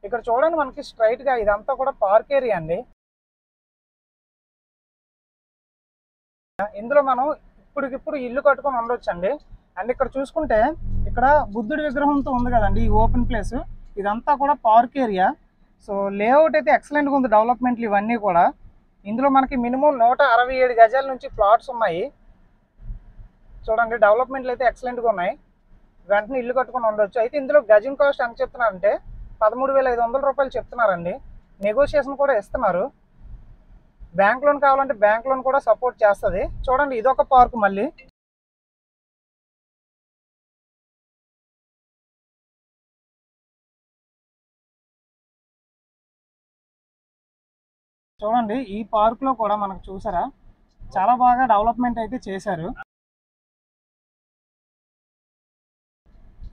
ఇక్కడ చూడండి, మనకి స్ట్రైట్ గా ఇదంతా కూడా పార్క్ ఏరియా అండి. ఇందులో మనం ఇప్పటికిప్పుడు ఇల్లు కట్టుకొని ఉండొచ్చండి. అండ్ ఇక్కడ చూసుకుంటే ఇక్కడ బుద్ధుడి విగ్రహంతో ఉంది కదండి ఈ ఓపెన్ ప్లేస్, ఇదంతా కూడా పార్క్ ఏరియా. సో లేఅవుట్ అయితే ఎక్సలెంట్గా ఉంది, డెవలప్మెంట్లు ఇవన్నీ కూడా. ఇందులో మనకి మినిమం 167 గజాల నుంచి ప్లాట్స్ ఉన్నాయి. చూడండి, డెవలప్మెంట్లు అయితే ఎక్సలెంట్గా ఉన్నాయి. వెంటనే ఇల్లు కట్టుకొని ఉండొచ్చు. అయితే ఇందులో గజం కాస్ట్ ఎంత చెప్తున్నారంటే 13,500 రూపాయలు చెప్తున్నారండి. నెగోషియేషన్ కూడా ఇస్తున్నారు. బ్యాంక్ లోన్ కావాలంటే బ్యాంక్ లోన్ కూడా సపోర్ట్ చేస్తుంది. చూడండి, ఇదొక పార్క్. మళ్ళీ చూడండి, ఈ పార్క్ లో కూడా మనకు చూసారా చాలా బాగా డెవలప్మెంట్ అయితే చేశారు.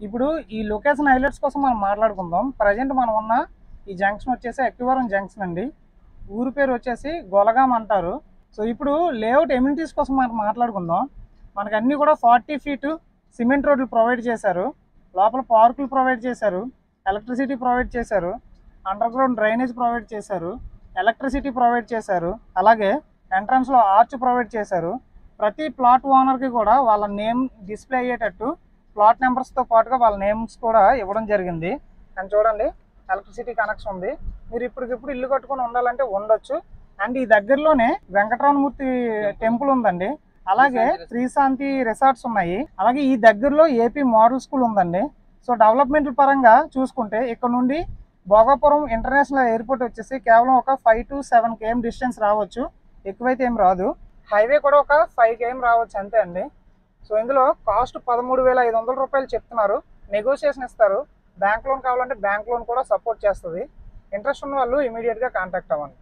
ఇప్పుడు ఈ లొకేషన్ హైలైట్స్ కోసం మనం మాట్లాడుకుందాం. ప్రజెంట్ మనం ఉన్న ఈ జంక్షన్ వచ్చేసి ఎక్కివరం జంక్షన్ అండి. ఊరు పేరు వచ్చేసి గొలగాం అంటారు. సో ఇప్పుడు లేఅవుట్ ఎమ్యూనిటీస్ కోసం మనం మాట్లాడుకుందాం. మనకు అన్నీ కూడా 40 ఫీట్ సిమెంట్ రోడ్లు ప్రొవైడ్ చేశారు. లోపల పార్కులు ప్రొవైడ్ చేశారు, ఎలక్ట్రిసిటీ ప్రొవైడ్ చేశారు, అండర్ గ్రౌండ్ డ్రైనేజ్ ప్రొవైడ్ చేశారు, ఎలక్ట్రిసిటీ ప్రొవైడ్ చేశారు. అలాగే ఎంట్రన్స్లో ఆర్చ్ ప్రొవైడ్ చేశారు. ప్రతి ప్లాట్ ఓనర్కి కూడా వాళ్ళ నేమ్ డిస్ప్లే అయ్యేటట్టు ప్లాట్ నెంబర్స్తో పాటుగా వాళ్ళ నేమ్స్ కూడా ఇవ్వడం జరిగింది. అండ్ చూడండి, ఎలక్ట్రిసిటీ కనెక్షన్ ఉంది. మీరు ఇప్పటికిప్పుడు ఇల్లు కట్టుకొని ఉండాలంటే ఉండొచ్చు. అండ్ ఈ దగ్గరలోనే వెంకటరమణమూర్తి టెంపుల్ ఉందండి. అలాగే శ్రీశాంతి రిసార్ట్స్ ఉన్నాయి. అలాగే ఈ దగ్గరలో ఏపీ మోడల్ స్కూల్ ఉందండి. సో డెవలప్మెంట్ పరంగా చూసుకుంటే ఇక్కడ నుండి భోగాపురం ఇంటర్నేషనల్ ఎయిర్పోర్ట్ వచ్చేసి కేవలం ఒక 5 to 7 km డిస్టెన్స్ రావచ్చు, ఎక్కువైతే ఏం రాదు. హైవే కూడా ఒక 5 km రావచ్చు అంతే అండి. సో ఇందులో కాస్ట్ 13,500 రూపాయలు చెప్తున్నారు. నెగోషియేషన్ ఇస్తారు. బ్యాంక్ లోన్ కావాలంటే బ్యాంక్ లోన్ కూడా సపోర్ట్ చేస్తుంది. ఇంట్రెస్ట్ ఉన్న వాళ్ళు ఇమీడియట్గా కాంటాక్ట్ అవ్వండి.